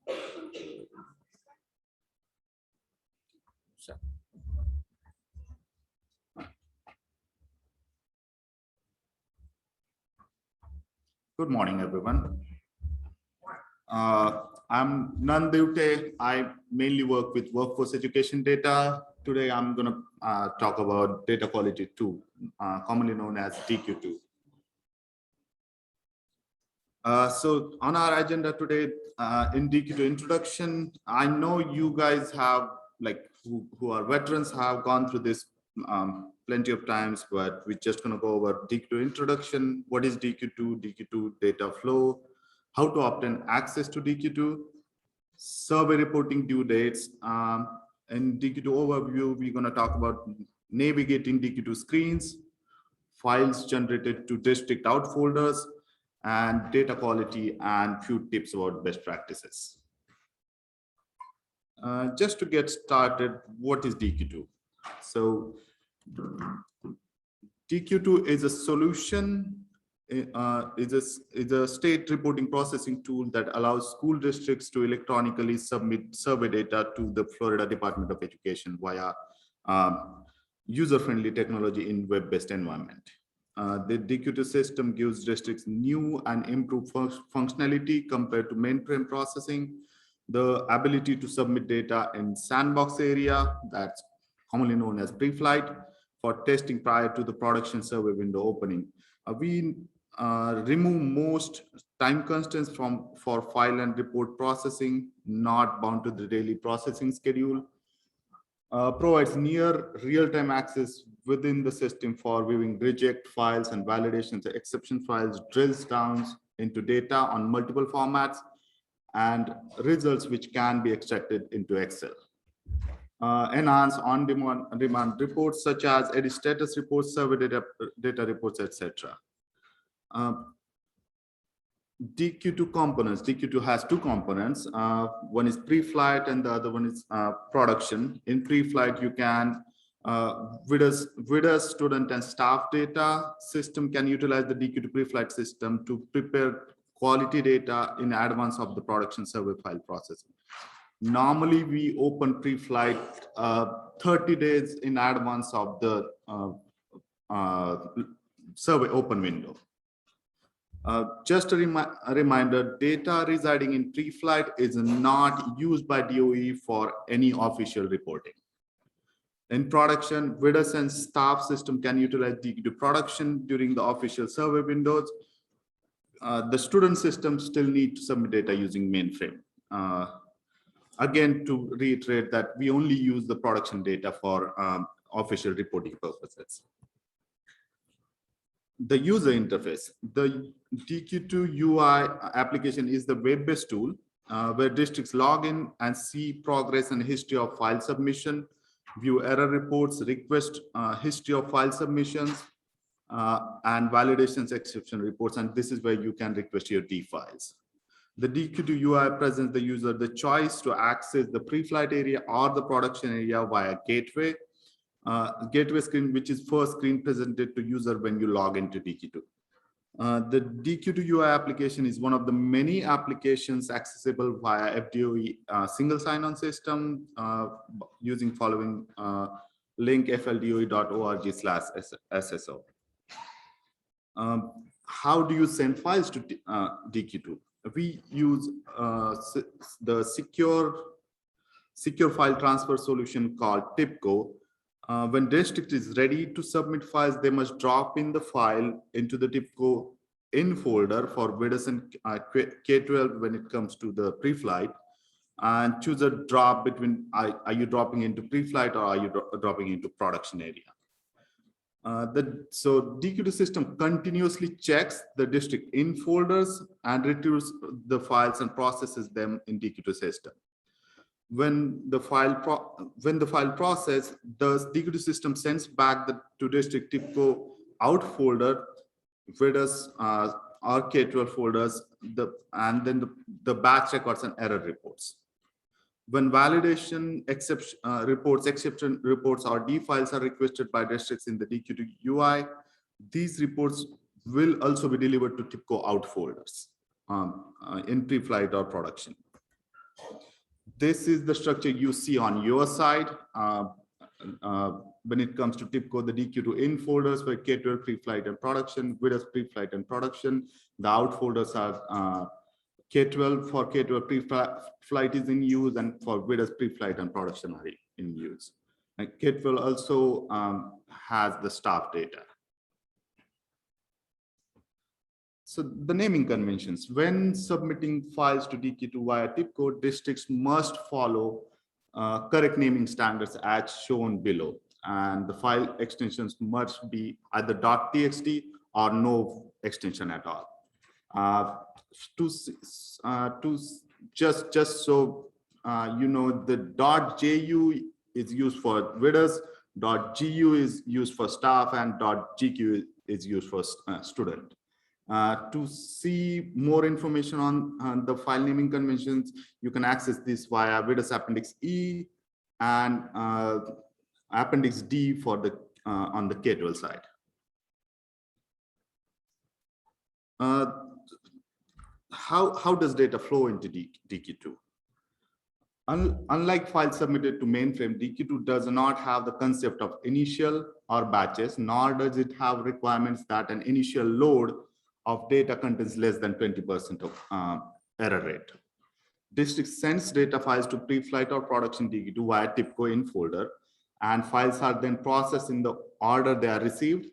Sure. Good morning, everyone. I'm Fldoe. I mainly work with workforce education data. Today, I'm going to talk about data quality 2, commonly known as DQ2. So on our agenda today, in DQ2 introduction, I know you guys have, like, who are veterans, have gone through this plenty of times, but we're just going to go over DQ2 introduction. What is DQ2, DQ2 data flow, how to obtain access to DQ2, survey reporting due dates. In DQ2 overview, we're going to talk about navigating DQ2 screens, files generated to district out folders, and data quality, and few tips about best practices. Just to get started, what is DQ2? So DQ2 is a solution, is a state reporting processing tool that allows school districts to electronically submit survey data to the Florida Department of Education via user-friendly technology in web-based environment. The DQ2 system gives districts new and improved functionality compared to mainframe processing, the ability to submit data in sandbox area, that's commonly known as pre-flight, for testing prior to the production survey window opening. We remove most time constraints for file and report processing, not bound to the daily processing schedule. Provides near real-time access within the system for viewing reject files and validations, exception files, drills down into data on multiple formats, and results which can be extracted into Excel. Enhance on-demand reports such as edit status reports, survey data reports, etc. DQ2 components. DQ2 has two components. One is pre-flight and the other one is production. In pre-flight, you can, with student and staff data system can utilize the DQ2 pre-flight system to prepare quality data in advance of the production survey file processing. Normally, we open pre-flight 30 days in advance of the survey open window. Just a reminder, data residing in pre-flight is not used by DOE for any official reporting. In production, WIDOS and staff system can utilize DQ2 production during the official survey windows. The student system still need to submit data using mainframe. Again, to reiterate that we only use the production data for official reporting purposes. The user interface. The DQ2 UI application is the web-based tool where districts log in and see progress and history of file submission, view error reports, request history of file submissions, and validations exception reports. And this is where you can request your D files. The DQ2 UI presents the user the choice to access the pre-flight area or the production area via gateway. Gateway screen, which is first screen presented to user when you log into DQ2. The DQ2 UI application is one of the many applications accessible via FDOE single sign-on system using following link fldoe.org/SSO. How do you send files to DQ2? We use the secure file transfer solution called TIPCO. When district is ready to submit files, they must drop in the file into the TIPCO in folder for WIDOS and K12 when it comes to the pre-flight, and choose a drop between, are you dropping into pre-flight or are you dropping into production area? So DQ2 system continuously checks the district in folders and retrieves the files and processes them in DQ2 system. When the file process, the DQ2 system sends back to district TIPCO out folder, WIDOS or K12 folders, and then the batch records and error reports. When validation exception reports or D files are requested by districts in the DQ2 UI, these reports will also be delivered to TIPCO out folders in pre-flight or production. This is the structure you see on your side. When it comes to TIPCO, the DQ2 in folders were K12 pre-flight and production, WIDAS pre-flight and production. The out folders are K12 for K12 pre-flight is in use, and for WIDAS pre-flight and production are in use. And K12 also has the staff data. So the naming conventions, when submitting files to DQ2 via TIPCO, districts must follow correct naming standards as shown below. And the file extensions must be either .txt or no extension at all. Just so you know, the .ju is used for WIDAS, .gu is used for staff, and .gq is used for student. To see more information on the file naming conventions, you can access this via WIDAS Appendix E and Appendix D for the on the K12 side. How does data flow into DQ2? Unlike files submitted to mainframe, DQ2 does not have the concept of initial or batches, nor does it have requirements that an initial load of data contains less than 20% of error rate. District sends data files to pre-flight or production DQ2 via TIPCO in folder, and files are then processed in the order they are received.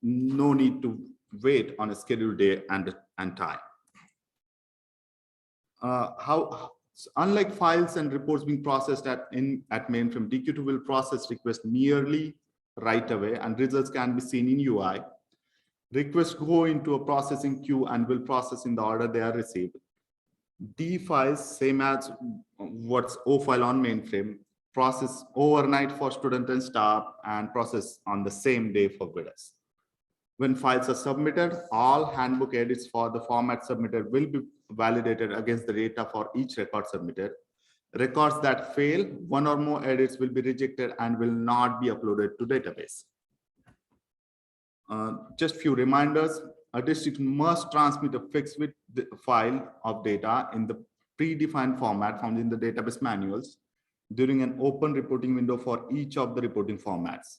No need to wait on a scheduled day and time. Unlike files and reports being processed at mainframe, DQ2 will process requests nearly right away, and results can be seen in UI. Requests go into a processing queue and will process in the order they are received. D files, same as what's O file on mainframe, process overnight for student and staff, and process on the same day for WIDAS. When files are submitted, all handbook edits for the format submitted will be validated against the data for each record submitted. Records that fail, one or more edits will be rejected and will not be uploaded to database. Just few reminders. A district must transmit a fixed width file of data in the predefined format found in the database manuals during an open reporting window for each of the reporting formats.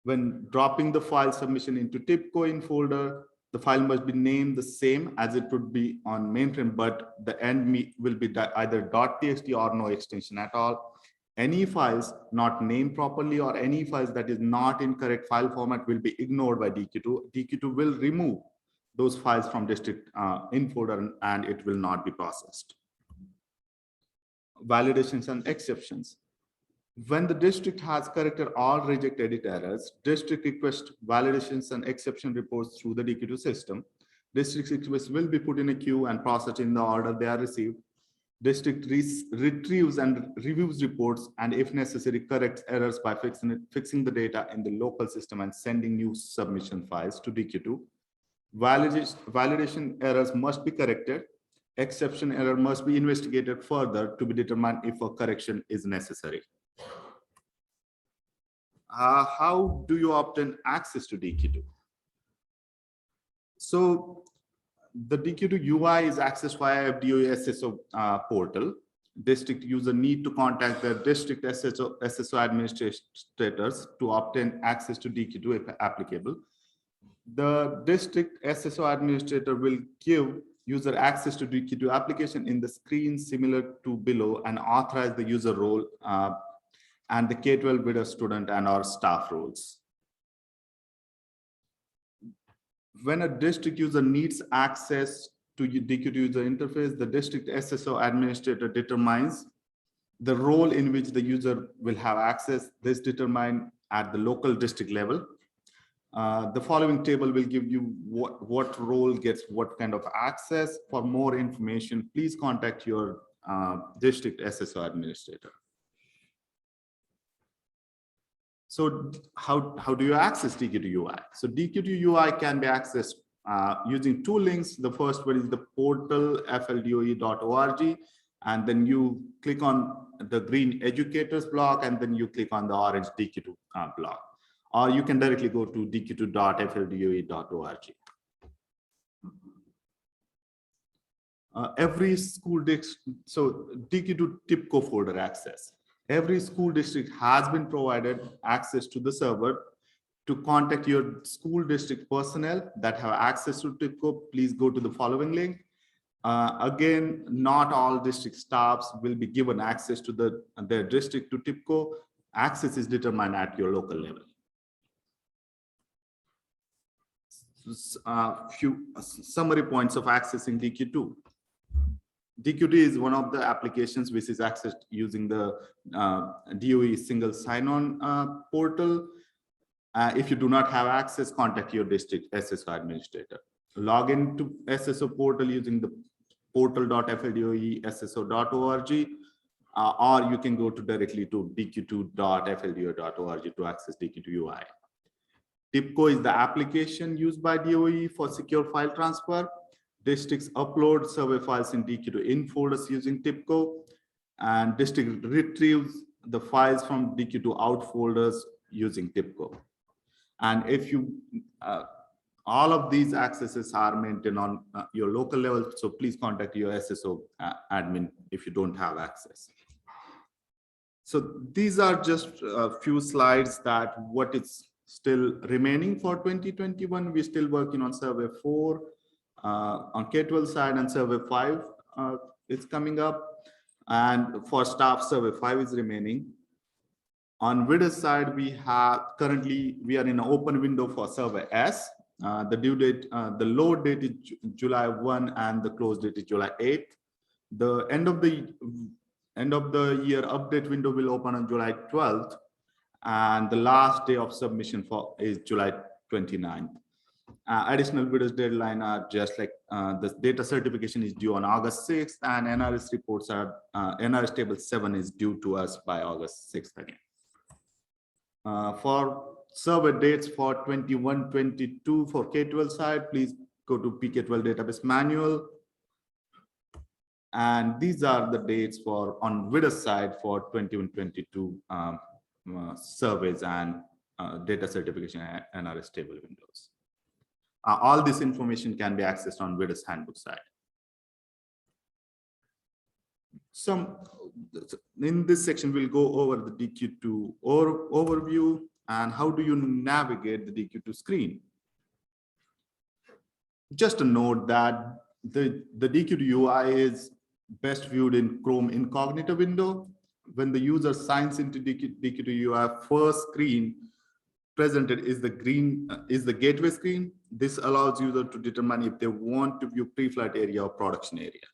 When dropping the file submission into TIPCO in folder, the file must be named the same as it would be on mainframe, but the end will be either .txt or no extension at all. Any files not named properly or any files that is not in correct file format will be ignored by DQ2. DQ2 will remove those files from district in folder and it will not be processed. Validations and exceptions. When the district has corrected all reject edit errors, district requests validations and exception reports through the DQ2 system. District requests will be put in a queue and processed in the order they are received. District retrieves and reviews reports, and if necessary, corrects errors by fixing the data in the local system and sending new submission files to DQ2. Validation errors must be corrected. Exception error must be investigated further to be determined if a correction is necessary. How do you obtain access to DQ2? So the DQ2 UI is accessed via FDOE SSO portal. District user need to contact their district SSO administrators to obtain access to DQ2 if applicable. The district SSO administrator will give user access to DQ2 application in the screen similar to below and authorize the user role and the K12 WIDAS student and our staff roles. When a district user needs access to DQ2 user interface, the district SSO administrator determines the role in which the user will have access. This determined at the local district level. The following table will give you what role gets what kind of access. For more information, please contact your district SSO administrator. So how do you access DQ2 UI? So DQ2 UI can be accessed using two links. The first one is the portal fldoe.org, and then you click on the green educators block, and then you click on the orange DQ2 block. Or you can directly go to dq2.fldoe.org. Every school district, so DQ2 TIPCO folder access. Every school district has been provided access to the server. To contact your school district personnel that have access to TIPCO, please go to the following link. Again, not all district staffs will be given access to their district to TIPCO. Access is determined at your local level. Few summary points of accessing DQ2. DQ2 is one of the applications which is accessed using the DOE single sign-on portal. If you do not have access, contact your district SSO administrator. Log into SSO portal using the portal.fldoe.sso.org, or you can go directly to dq2.fldoe.org to access DQ2 UI. TIPCO is the application used by DOE for secure file transfer. Districts upload survey files in DQ2 in folders using TIPCO, and district retrieves the files from DQ2 out folders using TIPCO. And if you, all of these accesses are maintained on your local level, so please contact your SSO admin if you don't have access. So these are just a few slides that what is still remaining for 2021. We're still working on survey 4 on K-12 side, and survey 5 is coming up. And for staff, survey 5 is remaining. On Vidus side, we are in an open window for survey S. The due date, the load date is July 1 and the close date is July 8th. The end of the year update window will open on July 12th, and the last day of submission is July 29th. Additional Vidus deadline are just like the data certification is due on August 6th, and NRS reports are NRS table 7 is due to us by August 6th again. For survey dates for 21-22 for K-12 side, please go to PK12 database manual. And these are the dates for on Vidus side for 21-22 surveys and data certification NRS table windows. All this information can be accessed on Vidus handbook side. In this section, we'll go over the DQ2 overview and how do you navigate the DQ2 screen. Just a note that the DQ2 UI is best viewed in Chrome Incognito window. When the user signs into DQ2 UI, first screen presented is the gateway screen. This allows user to determine if they want to view pre-flight area or production area.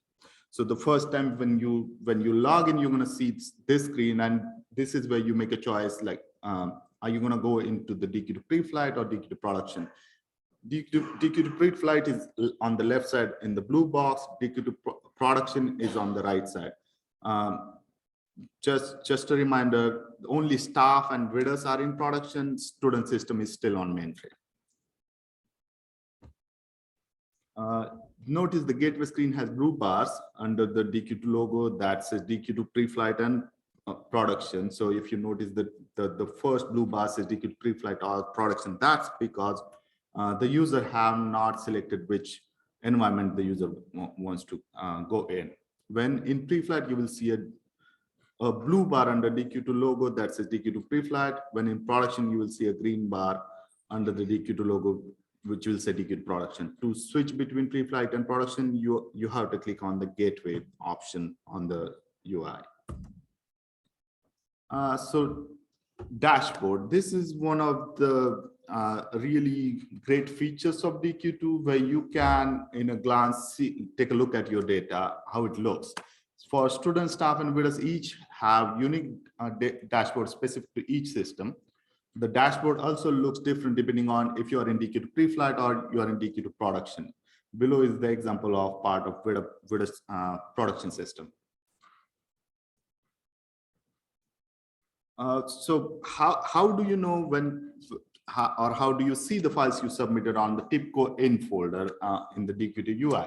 So the first time when you log in, you're going to see this screen, and this is where you make a choice like, are you going to go into the DQ2 pre-flight or DQ2 production? DQ2 pre-flight is on the left side in the blue box. DQ2 production is on the right side. Just a reminder, only staff and readers are in production. Student system is still on mainframe. Notice the gateway screen has blue bars under the DQ2 logo that says DQ2 pre-flight and production. So if you notice that the first blue bar says DQ2 pre-flight or production, that's because the user have not selected which environment the user wants to go in. When in pre-flight, you will see a blue bar under DQ2 logo that says DQ2 pre-flight. When in production, you will see a green bar under the DQ2 logo which will say DQ2 production. To switch between pre-flight and production, you have to click on the gateway option on the UI. So dashboard. This is one of the really great features of DQ2 where you can, in a glance, take a look at your data, how it looks. For students, staff, and readers, each have unique dashboard specific to each system. The dashboard also looks different depending on if you are in DQ2 pre-flight or you are in DQ2 production. Below is the example of part of Vidus production system. So how do you know when, or how do you see the files you submitted on the TIPCO in folder in the DQ2 UI?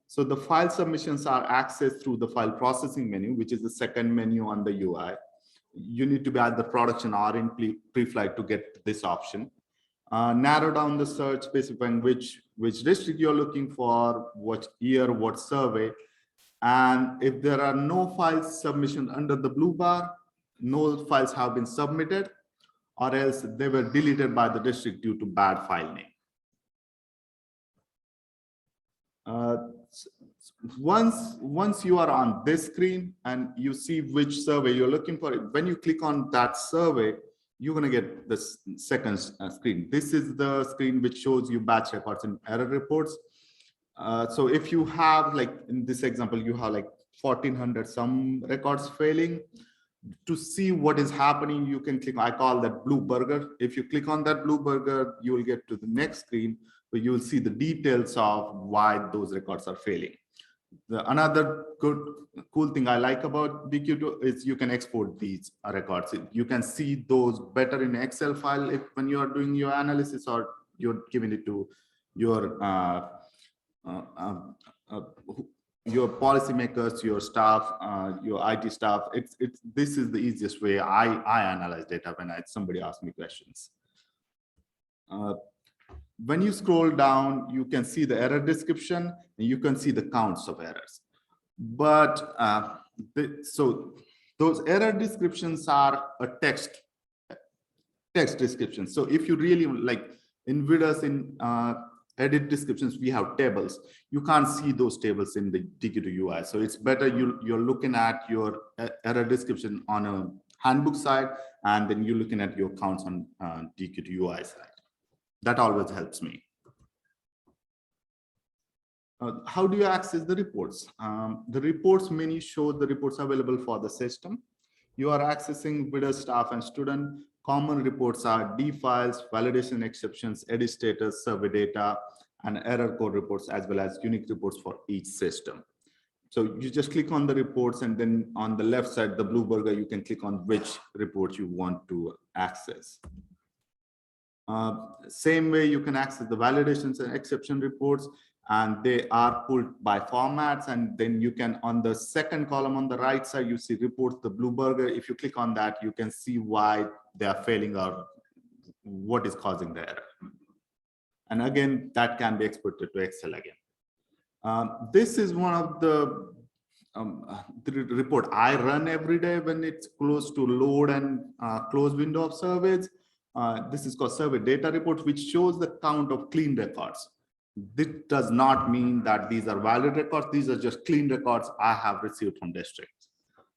So the file submissions are accessed through the file processing menu, which is the second menu on the UI. You need to be at the production or in pre-flight to get this option. Narrow down the search specifying which district you're looking for, what year, what survey, And if there are no files submission under the blue bar, no files have been submitted, or else they were deleted by the district due to bad file name. Once you are on this screen and you see which survey you're looking for, when you click on that survey, you're going to get this second screen. This is the screen which shows you batch records and error reports. So if you have, like in this example, you have like 1400 some records failing. To see what is happening, you can click, I call that blue burger. If you click on that blue burger, you will get to the next screen where you will see the details of why those records are failing. Another cool thing I like about Dq2 is you can export these records. You can see those better in Excel file when you are doing your analysis, or you're giving it to your policymakers, your staff, your IT staff. This is the easiest way I analyze data when somebody asks me questions. When you scroll down, you can see the error description and you can see the counts of errors. But so those error descriptions are a text description. So if you really like in Vidas in edit descriptions, we have tables. You can't see those tables in the Dq2 UI. So it's better you're looking at your error description on a handbook side, and then you're looking at your counts on Dq2 UI side. That always helps me. How do you access the reports? The reports menu shows the reports available for the system. You are accessing Vidas staff and student. Common reports are D files, validation exceptions, edit status, survey data, and error code reports, as well as unique reports for each system. So you just click on the reports, and then on the left side, the blue burger, you can click on which report you want to access. Same way, you can access the validations and exception reports, and they are pulled by formats. And then you can, on the second column on the right side, you see reports, the blue burger. If you click on that, you can see why they are failing or what is causing the error. And again, that can be exported to Excel again. This is one of the report I run every day when it's close to load and close window of surveys. This is called survey data report, which shows the count of clean records. This does not mean that these are valid records. These are just clean records I have received from districts.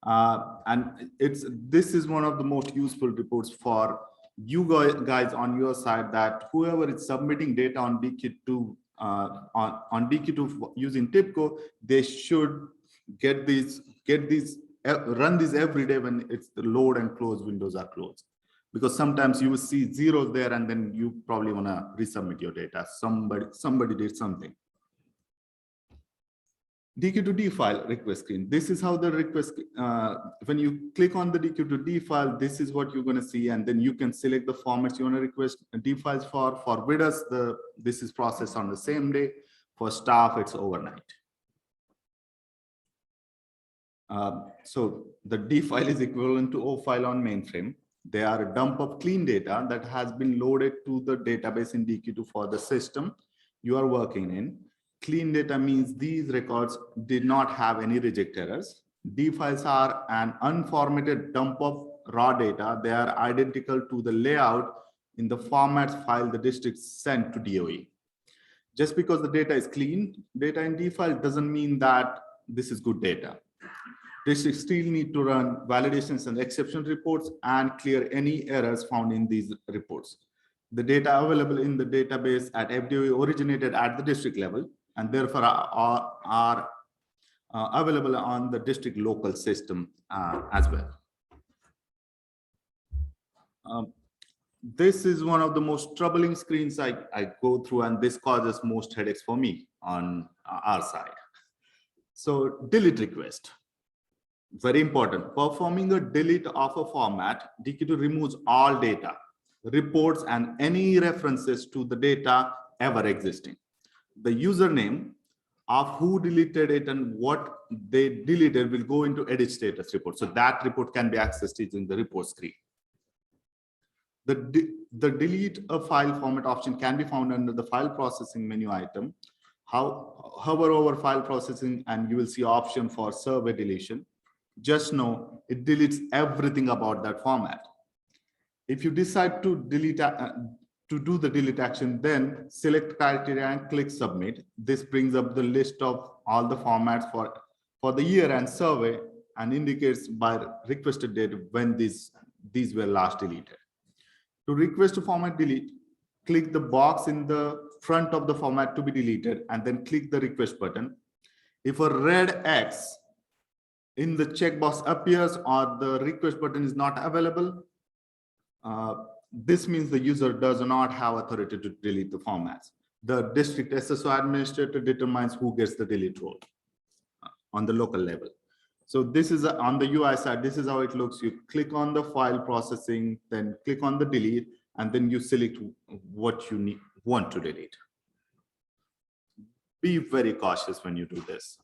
And this is one of the most useful reports for you guys on your side, that whoever is submitting data on Dq2 on Dq2 using TIBCO, they should get these run these every day when it's the load and close windows are closed. Because sometimes you will see zeros there, and then you probably want to resubmit your data. Somebody did something. Dq2D file request screen. This is how the request, when you click on the Dq2D file, this is what you're going to see. And then you can select the formats you want to request D files for. For Vidas, this is processed on the same day. For staff, it's overnight. So the D file is equivalent to O file on mainframe. They are a dump of clean data that has been loaded to the database in Dq2 for the system you are working in. Clean data means these records did not have any reject errors. D files are an unformatted dump of raw data. They are identical to the layout in the format file the district sent to DOE. Just because the data is clean data in D file doesn't mean that this is good data. Districts still need to run validations and exception reports and clear any errors found in these reports. The data available in the database at FDOE originated at the district level, and therefore are available on the district local system as well. This is one of the most troubling screens I go through, and this causes most headaches for me on our side. So delete request. Very important. Performing a delete of a format, Dq2 removes all data, reports, and any references to the data ever existing. The username of who deleted it and what they deleted will go into edit status report. So that report can be accessed in the report screen. The delete a file format option can be found under the file processing menu item. Hover over file processing and you will see option for survey deletion. Just know it deletes everything about that format. If you decide to delete to do the delete action, then select criteria and click submit. This brings up the list of all the formats for the year and survey and indicates by requested date when these were last deleted. To request a format delete, click the box in the front of the format to be deleted and then click the request button. If a red X in the checkbox appears or the request button is not available, this means the user does not have authority to delete the formats. The district SSO administrator determines who gets the delete role on the local level. So this is on the UI side, this is how it looks. You click on the file processing, then click on the delete, and then you select what you want to delete. Be very cautious when you do this.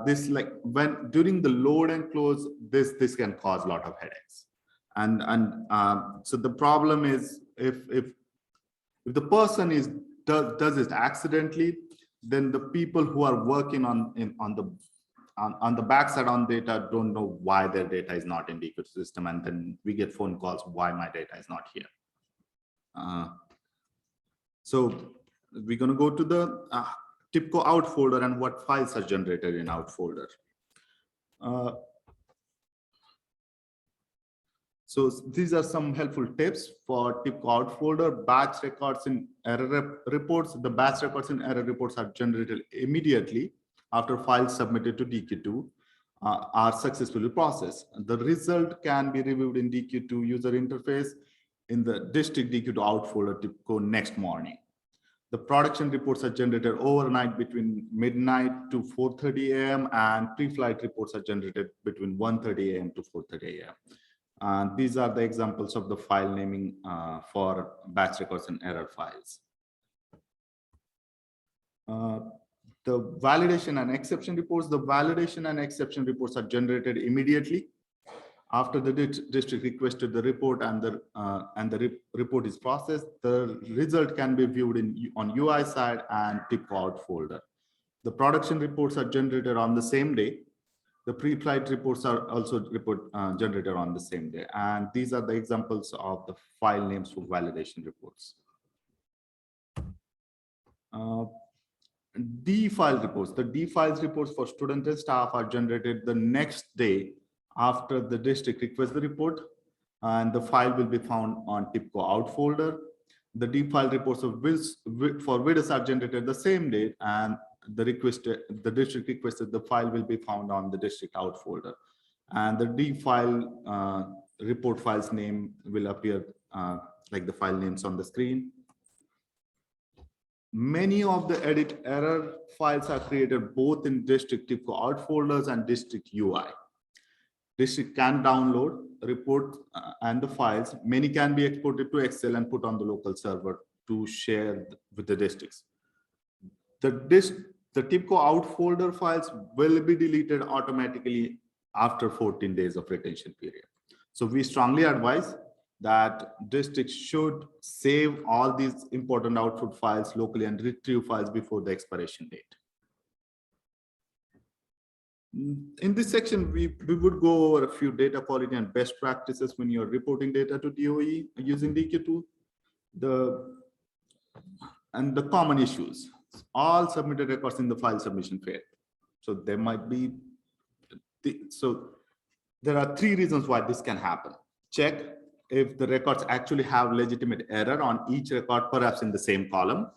This, like when during the load and close, this can cause a lot of headaches. So the problem is if the person does it accidentally, then the people who are working on the backside on data don't know why their data is not in the ecosystem, and then we get phone calls why my data is not here. So we're going to go to the TIBCO out folder and what files are generated in out folder. So these are some helpful tips for TIBCO out folder. Batch records in error reports. The batch records in error reports are generated immediately after files submitted to DQ2 are successfully processed. The result can be reviewed in DQ2 user interface in the district DQ2 out folder TIBCO next morning. The production reports are generated overnight between midnight to 4:30 a.m. and pre-flight reports are generated between 1:30 a.m. to 4:30 a.m. And these are the examples of the file naming for batch records and error files. The validation and exception reports. The validation and exception reports are generated immediately after the district requested the report and the report is processed. The result can be viewed on UI side and TIBCO out folder. The production reports are generated on the same day. The pre-flight reports are also generated on the same day. And these are the examples of the file names for validation reports. D file reports. The D files reports for student and staff are generated the next day after the district requests the report, and the file will be found on TIBCO out folder. The D file reports for WIDS are generated the same day, and the district requested the file will be found on the district out folder. And the D file report file's name will appear like the file names on the screen. Many of the edit error files are created both in district TIBCO out folders and district UI. District can download report and the files. Many can be exported to Excel and put on the local server to share with the districts. The TIBCO out folder files will be deleted automatically after 14 days of retention period. So we strongly advise that districts should save all these important output files locally and retrieve files before the expiration date. In this section, we would go over a few data quality and best practices when you're reporting data to DOE using DQ2. And the common issues. All submitted records in the file submission failed. So there might be, so there are 3 reasons why this can happen. Check if the records actually have legitimate error on each record, perhaps in the same column.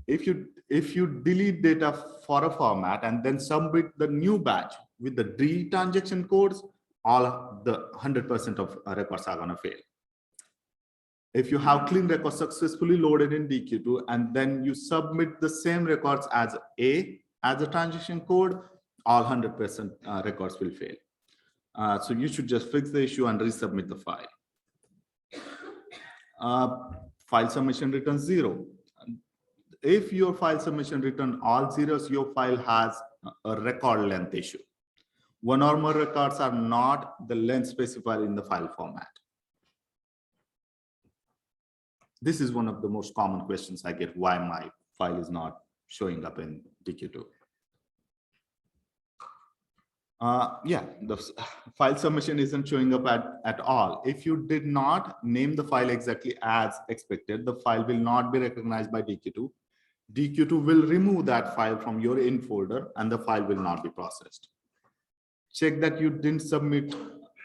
If you delete data for a format and then submit the new batch with the D transaction codes, all the 100% of records are going to fail. If you have clean records successfully loaded in DQ2 and then you submit the same records as a transaction code, all 100% records will fail. So you should just fix the issue and resubmit the file. File submission returns 0. If your file submission return all zeros, your file has a record length issue. 1 or more records are not the length specified in the file format. This is one of the most common questions I get, why my file is not showing up in DQ2. Yeah, the file submission isn't showing up at all. If you did not name the file exactly as expected, the file will not be recognized by DQ2. DQ2 will remove that file from your in folder and the file will not be processed. Check that you didn't submit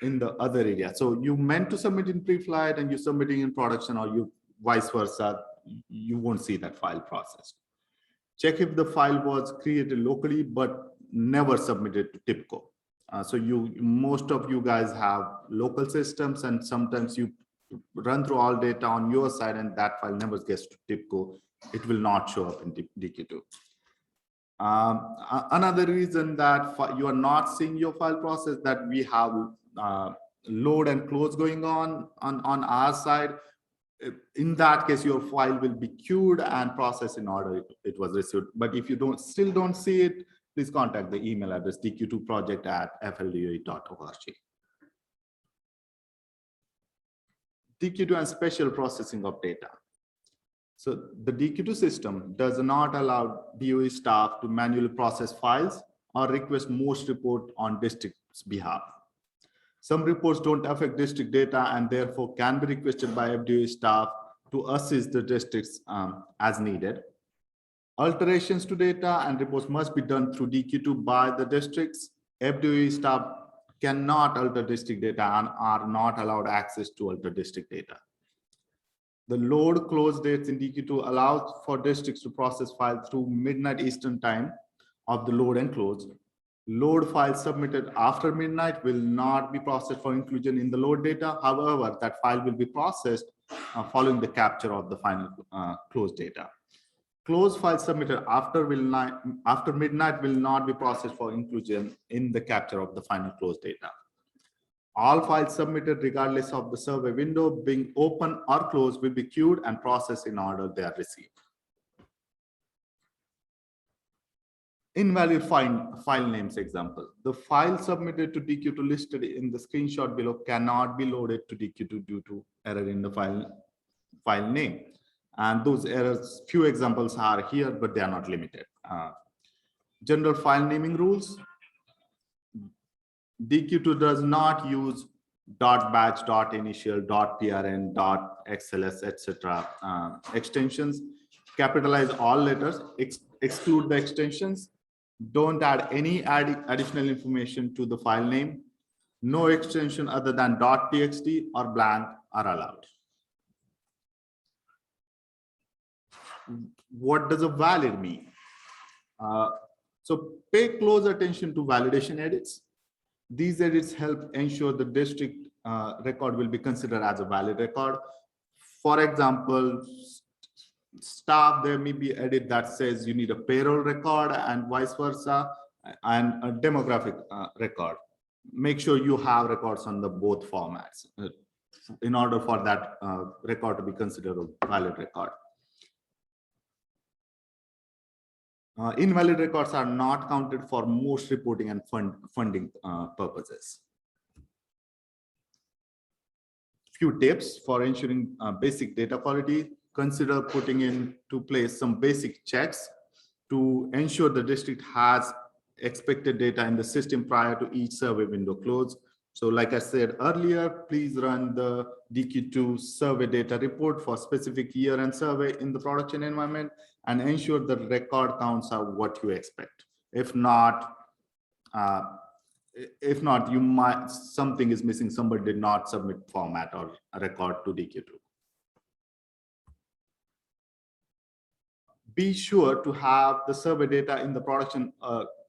in the other area. So you meant to submit in pre-flight and you're submitting in production, or you vice versa, you won't see that file processed. Check if the file was created locally but never submitted to TIBCO. So most of you guys have local systems, and sometimes you run through all data on your side and that file never gets to TIBCO. It will not show up in DQ2. Another reason that you are not seeing your file process, that we have load and close going on our side. In that case, your file will be queued and processed in order it was received. But if you still don't see it, please contact the email address dq2project@fldoe.org. DQ2 and special processing of data. So the DQ2 system does not allow DOE staff to manually process files or request most report on district's behalf. Some reports don't affect district data and therefore can be requested by FDOE staff to assist the districts as needed. Alterations to data and reports must be done through DQ2 by the districts. FDOE staff cannot alter district data and are not allowed access to alter district data. The load close dates in DQ2 allows for districts to process files through midnight Eastern time of the load and close. Load files submitted after midnight will not be processed for inclusion in the load data. However, that file will be processed following the capture of the final close data. Close files submitted after midnight will not be processed for inclusion in the capture of the final close data. All files submitted regardless of the survey window being open or closed will be queued and processed in order they are received. Invalid file names example. The file submitted to DQ2 listed in the screenshot below cannot be loaded to DQ2 due to error in the file name. And those errors, few examples are here, but they are not limited. General file naming rules. DQ2 does not use .batch, .initial, .prn, .xls, etc. Extensions. Capitalize all letters, exclude the extensions. Don't add any additional information to the file name. No extension other than .txt or blank are allowed. What does a valid mean? So pay close attention to validation edits. These edits help ensure the district record will be considered as a valid record. For example, staff, there may be edit that says you need a payroll record and vice versa, and a demographic record. Make sure you have records on the both formats in order for that record to be considered a valid record. Invalid records are not counted for most reporting and funding purposes. Few tips for ensuring basic data quality. Consider putting into place some basic checks to ensure the district has expected data in the system prior to each survey window close. So like I said earlier, please run the DQ2 survey data report for specific year and survey in the production environment and ensure the record counts are what you expect. If not, you might, something is missing, somebody did not submit format or a record to DQ2. Be sure to have the survey data in the production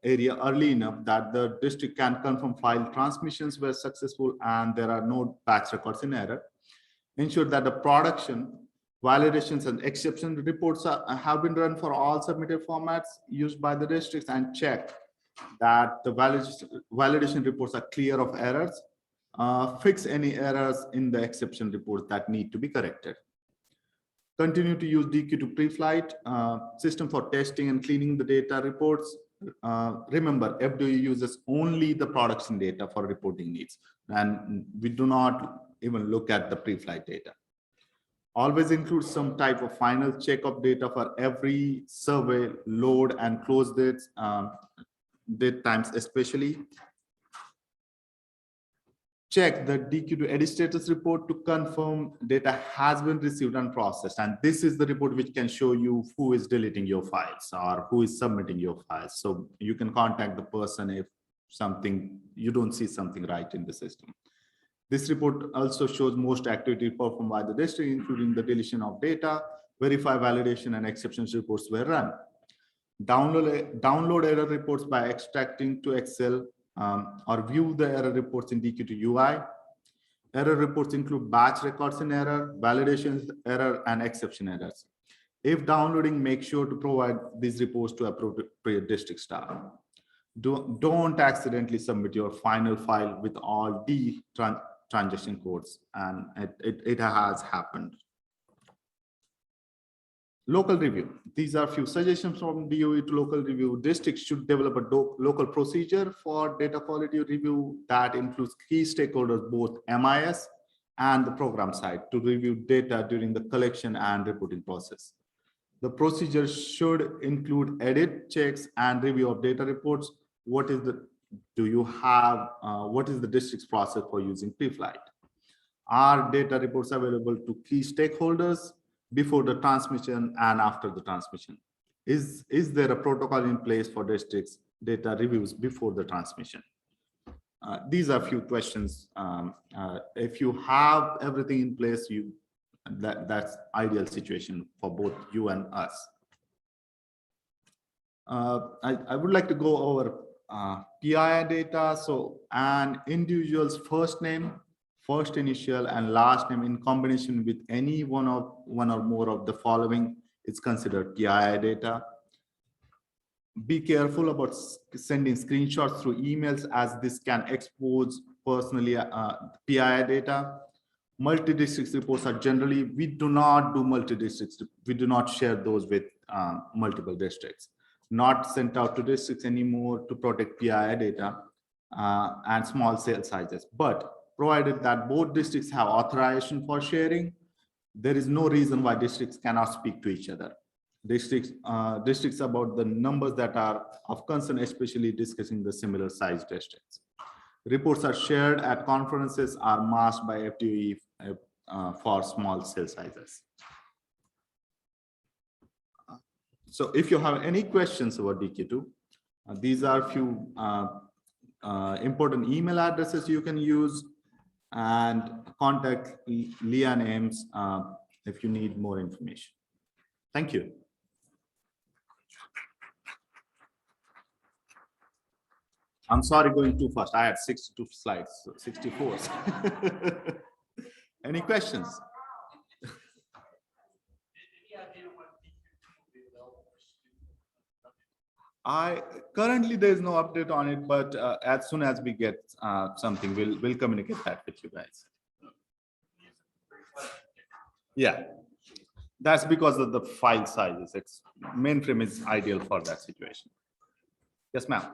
area early enough that the district can confirm file transmissions were successful and there are no batch records in error. Ensure that the production validations and exception reports have been run for all submitted formats used by the districts, and check that the validation reports are clear of errors. Fix any errors in the exception reports that need to be corrected. Continue to use DQ2 pre-flight system for testing and cleaning the data reports. Remember, FDOE uses only the production data for reporting needs, and we do not even look at the pre-flight data. Always include some type of final check of data for every survey, load and close dates, date times especially. Check the DQ2 edit status report to confirm data has been received and processed. And this is the report which can show you who is deleting your files or who is submitting your files. So you can contact the person if you don't see something right in the system. This report also shows most activity performed by the district, including the deletion of data, verify validation and exceptions reports were run. Download error reports by extracting to Excel or view the error reports in DQ2 UI. Error reports include batch records in error, validations error, and exception errors. If downloading, make sure to provide these reports to appropriate district staff. Don't accidentally submit your final file with all the transaction codes, and it has happened. Local review. These are a few suggestions from DOE to local review. Districts should develop a local procedure for data quality review that includes key stakeholders, both MIS and the program side, to review data during the collection and reporting process. The procedure should include edit checks and review of data reports. What is the district's process for using pre-flight? Are data reports available to key stakeholders before the transmission and after the transmission? Is there a protocol in place for districts data reviews before the transmission? These are a few questions. If you have everything in place, that's ideal situation for both you and us. I would like to go over PII data. So an individual's first name, first initial and last name in combination with any one or more of the following is considered PII data. Be careful about sending screenshots through emails, as this can expose personally PII data. Multi-districts reports are generally, we do not do multi-districts. We do not share those with multiple districts. Not sent out to districts anymore to protect PII data and small cell sizes. But provided that both districts have authorization for sharing, there is no reason why districts cannot speak to each other. Districts about the numbers that are of concern, especially discussing the similar size districts. Reports are shared at conferences, are masked by FDOE for small cell sizes. So if you have any questions about DQ2, these are a few important email addresses you can use, and contact Leah Ames if you need more information. Thank you. I'm sorry going too fast. I had 62 slides, so 64. Any questions? Currently there is no update on it, but as soon as we get something, we'll communicate that with you guys. Yeah, that's because of the file sizes. It's mainframe is ideal for that situation. Yes, ma'am.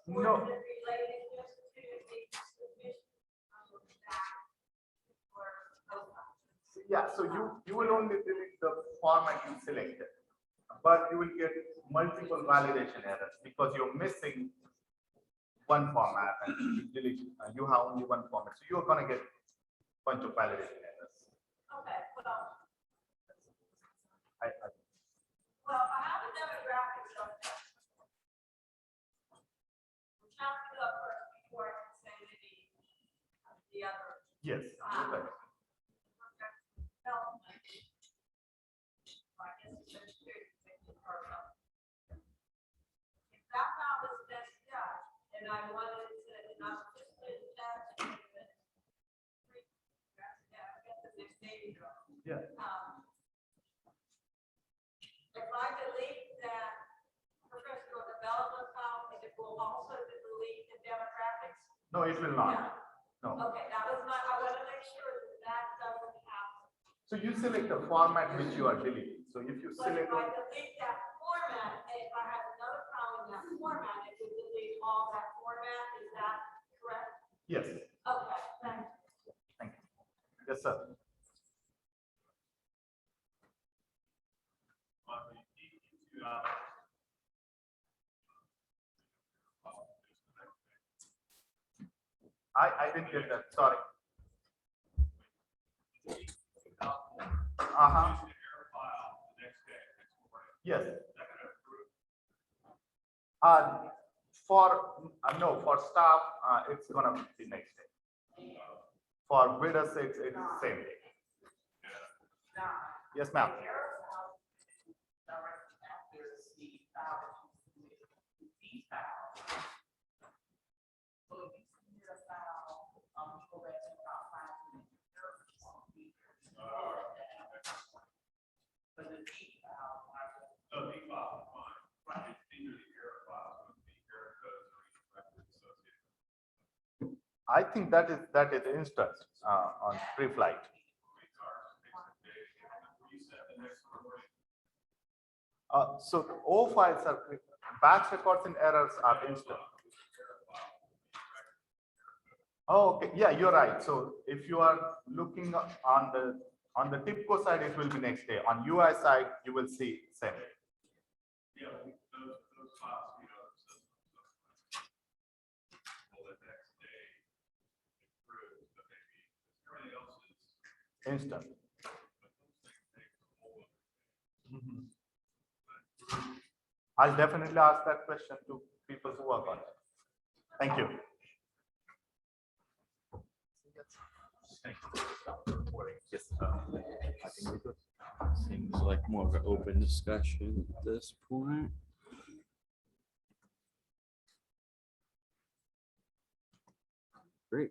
No. Yeah, so you will only delete the format you selected, but you will get multiple validation errors because you're missing one format and you have only one format. So you're going to get a bunch of validation errors. Okay, well, I have a demographic subset. Which has to go first before I can say the other. Yes. Okay. I wanted to not just the next day. Yeah. If I delete that professional development file, it will also delete the demographics. No, it will not. No. Okay, that was my, I want to make sure that that doesn't happen. So you select the format which you are deleting. So if you But if select, I delete that format, and if I have another file in that format, it would delete all that format. Is that correct? yes. Okay, thank you. Thank you. Yes, sir. I didn't get that. Sorry. Yes. No, for staff, it's gonna be next day. For bidders, it's same day. Yes, ma'am. I think that is instant on pre-flight. So the O files are batch records and errors are instant. Oh, okay. Yeah, you're right. So if you are looking on the TIPCO side, it will be next day. On UI side, you will see same. Yeah, those files, instant. I'll definitely ask that question to people who work on it. Thank you. Yes, I think we could. Seems like more of an open discussion at this point. Great.